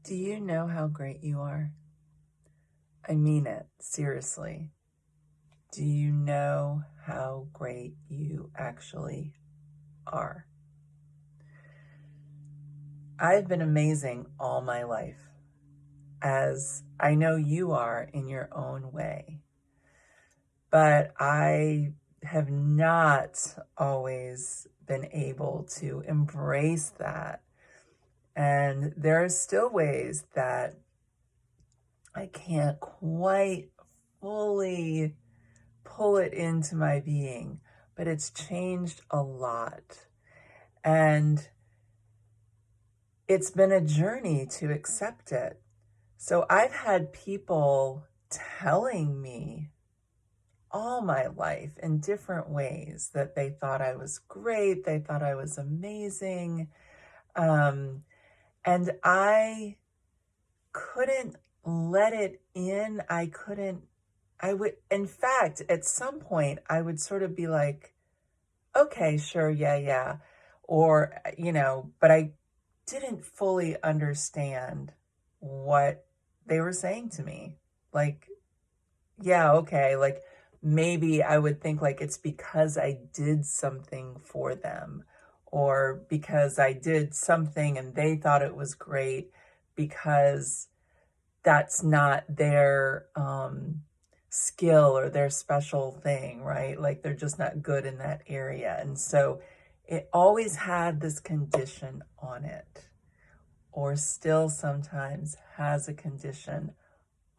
Do you know how great you are? I mean it, seriously. Do you know how great you actually are? I've been amazing all my life, as I know you are in your own way. But I have not always been able to embrace that. And there are still ways that I can't quite fully pull it into my being, but it's changed a lot. And it's been a journey to accept it. So I've had people telling me all my life in different ways that they thought I was great, they thought I was amazing. Um, and I couldn't let it in. In fact, at some point, I would sort of be like, okay, sure, yeah, yeah. Or, but I didn't fully understand what they were saying to me. Like, yeah, okay, like maybe I would think like it's because I did something for them or because I did something and they thought it was great because that's not their skill or their special thing, right? Like they're just not good in that area. And so it always had this condition on it, or still sometimes has a condition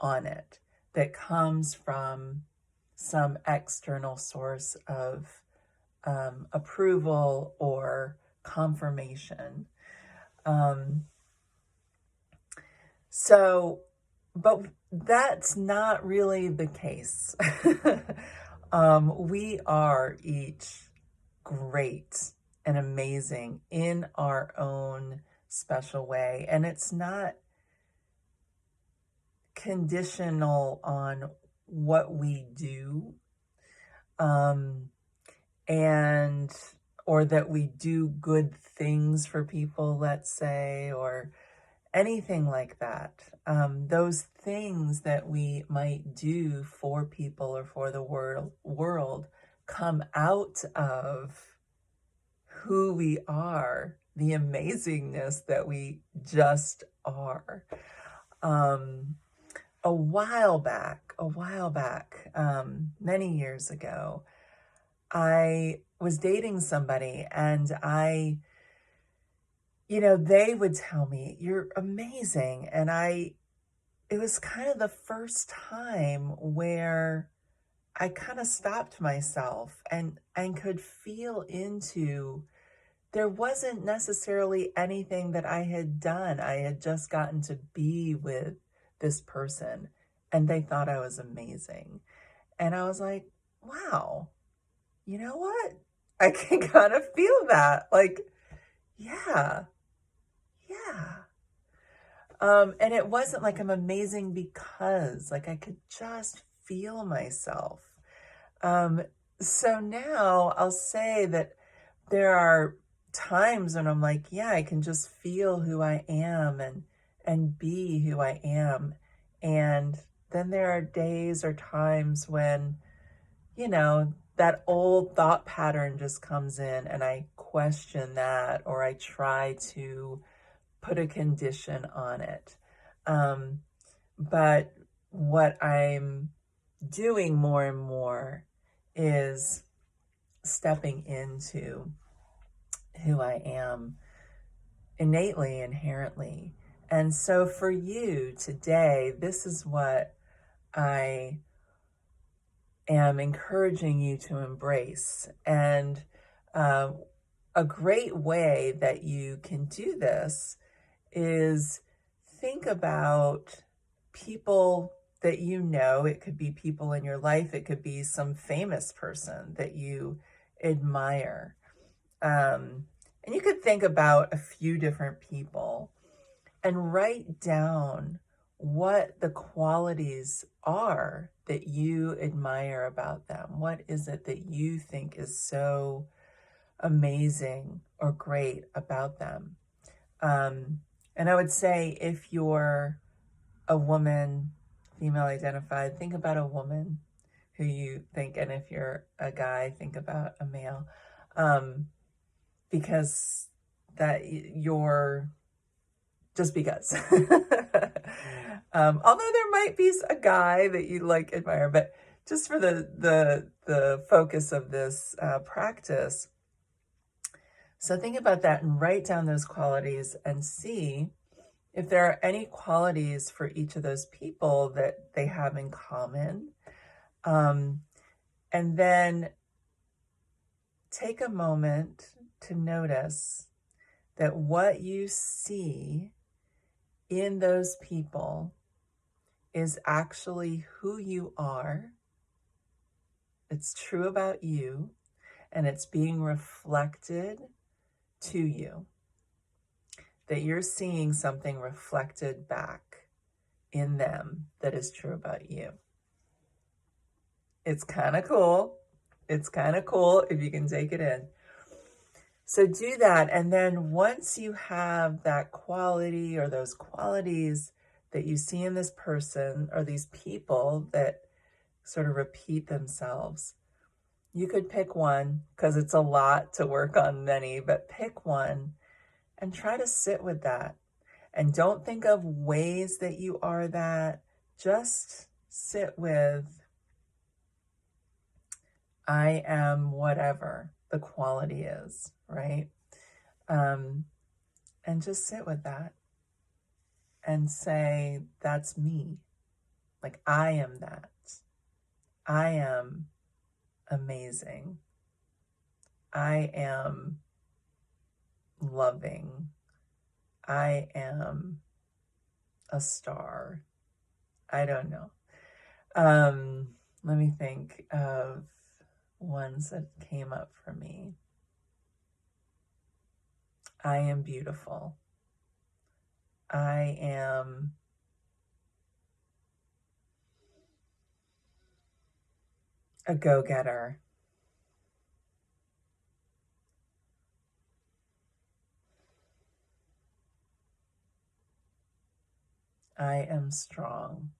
on it that comes from some external source of approval or confirmation. Um, so But that's not really the case. We are each great and amazing in our own special way. And it's not conditional on what we do, um, and or that we do good things for people, let's say, or anything like that. Those things that we might do for people or for the world come out of who we are, the amazingness that we just are. Um, many years ago, I was dating somebody and they would tell me, "You're amazing." And it was kind of the first time where I kind of stopped myself and could feel into there wasn't necessarily anything that I had done. I had just gotten to be with this person and they thought I was amazing. And I was like, wow, you know what? I can kind of feel that. Like, yeah, yeah. And it wasn't like I'm amazing because, like, I could just feel myself. Um, so now I'll say that there are times when I'm like, yeah, I can just feel who I am and be who I am. And then there are days or times when, that old thought pattern just comes in and I question that or I try to put a condition on it. Um, but what I'm doing more and more is stepping into who I am innately, inherently. And so for you today, this is what I am encouraging you to embrace. And uh, a great way that you can do this is think about people that you know. It could be people in your life, it could be some famous person that you admire. And you could think about a few different people and write down what the qualities are that you admire about them. What is it that you think is so amazing or great about them? Um, And I would say if you're a woman, female identified, think about a woman who you think, and if you're a guy, think about a male. Um, because that you're just because. Although there might be a guy that you like admire, but just for the focus of this practice. So think about that and write down those qualities and see if there are any qualities for each of those people that they have in common. And then take a moment to notice that what you see in those people is actually who you are. It's true about you, and it's being reflected to you. That you're seeing something reflected back in them that is true about you. It's kind of cool. It's kind of cool if you can take it in. So do that. And then once you have that quality or those qualities that you see in this person or these people that sort of repeat themselves, you could pick one because it's a lot to work on many, but pick one and try to sit with that. And don't think of ways that you are that. Just sit with, I am whatever the quality is, right? And just sit with that and say, that's me. Like, I am that. I am amazing. I am loving. I am a star. I don't know. Let me think of ones that came up for me. I am beautiful. I am a go-getter. I am strong.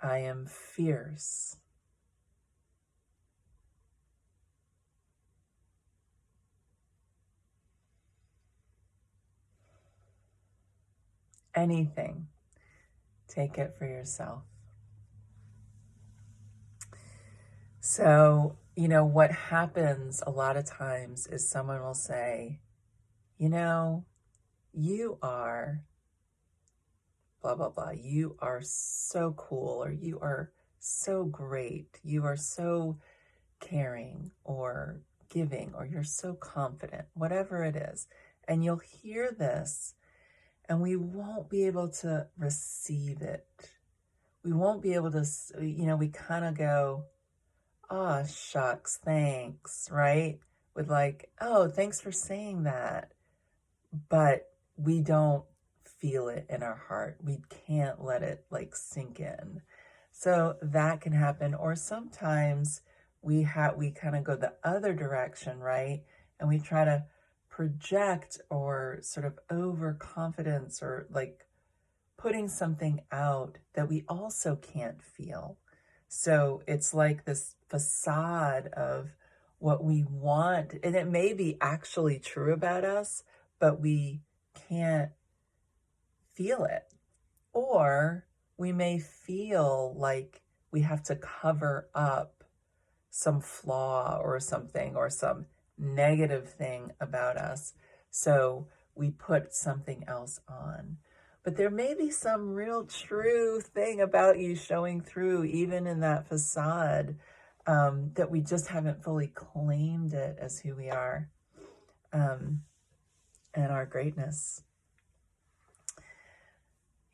I am fierce. Anything. Take it for yourself. So, what happens a lot of times is someone will say, you are blah, blah, blah. You are so cool, or you are so great. You are so caring or giving, or you're so confident, whatever it is. And you'll hear this and we won't be able to receive it. We won't be able to, we kind of go, oh, shucks, thanks, right? With like, oh, thanks for saying that. But we don't feel it in our heart. We can't let it like sink in. So that can happen. Or sometimes we kind of go the other direction, right? And we try to project or sort of overconfidence or like putting something out that we also can't feel. So it's like this facade of what we want, and it may be actually true about us, but we can't feel it. Or we may feel like we have to cover up some flaw or something or some negative thing about us. So we put something else on. But there may be some real true thing about you showing through, even in that facade, that we just haven't fully claimed it as who we are, and our greatness.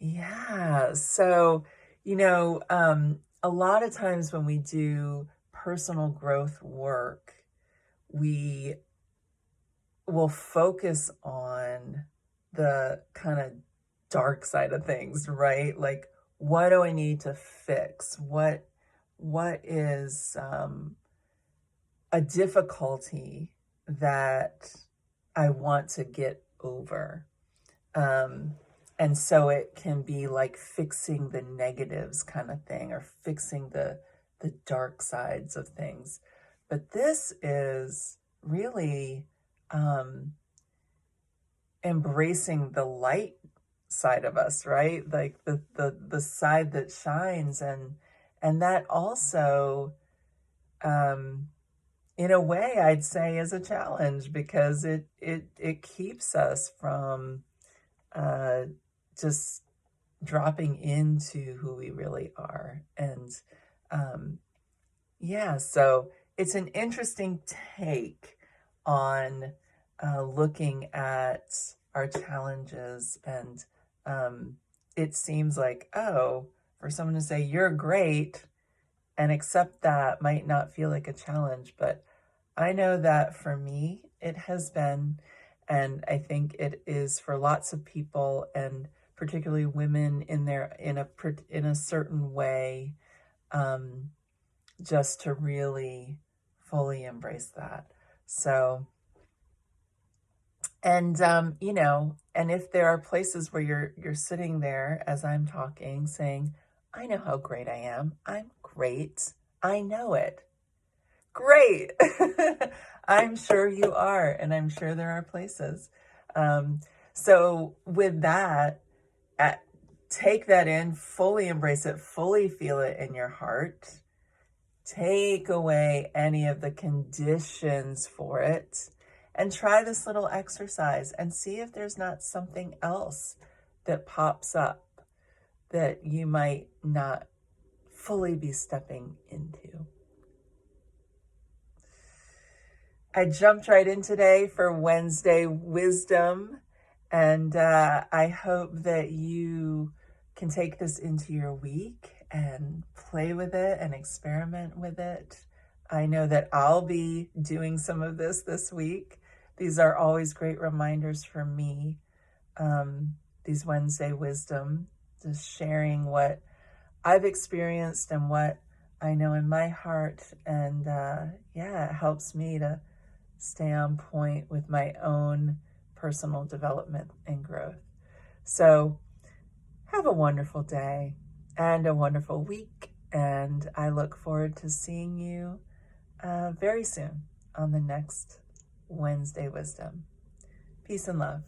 Yeah. So, a lot of times when we do personal growth work, we will focus on the kind of dark side of things, right? Like, what do I need to fix? What is a difficulty that I want to get over. Um, and so it can be like fixing the negatives kind of thing, or fixing the dark sides of things. But this is really um, embracing the light side of us, right? Like the side that shines, and that also um, in a way I'd say is a challenge, because it keeps us from uh, just dropping into who we really are. And um, yeah, so it's an interesting take on looking at our challenges. And it seems like, oh, for someone to say, you're great, and accept that might not feel like a challenge. But I know that for me, it has been, and I think it is for lots of people, and particularly women in a certain way, um, just to really fully embrace that. So, and and if there are places where you're sitting there as I'm talking, saying, "I know how great I am. I'm great. I know it." Great. I'm sure you are, and I'm sure there are places. Um, so with that, uh, take that in, fully embrace it, fully feel it in your heart. Take away any of the conditions for it, and try this little exercise and see if there's not something else that pops up that you might not fully be stepping into. I jumped right in today for Wednesday wisdom, and I hope that you can take this into your week and play with it and experiment with it. I know that I'll be doing some of this week. These are always great reminders for me. These Wednesday wisdom, just sharing what I've experienced and what I know in my heart. And yeah, it helps me to stay on point with my own personal development and growth. So have a wonderful day and a wonderful week. And I look forward to seeing you very soon on the next Wednesday Wisdom. Peace and love.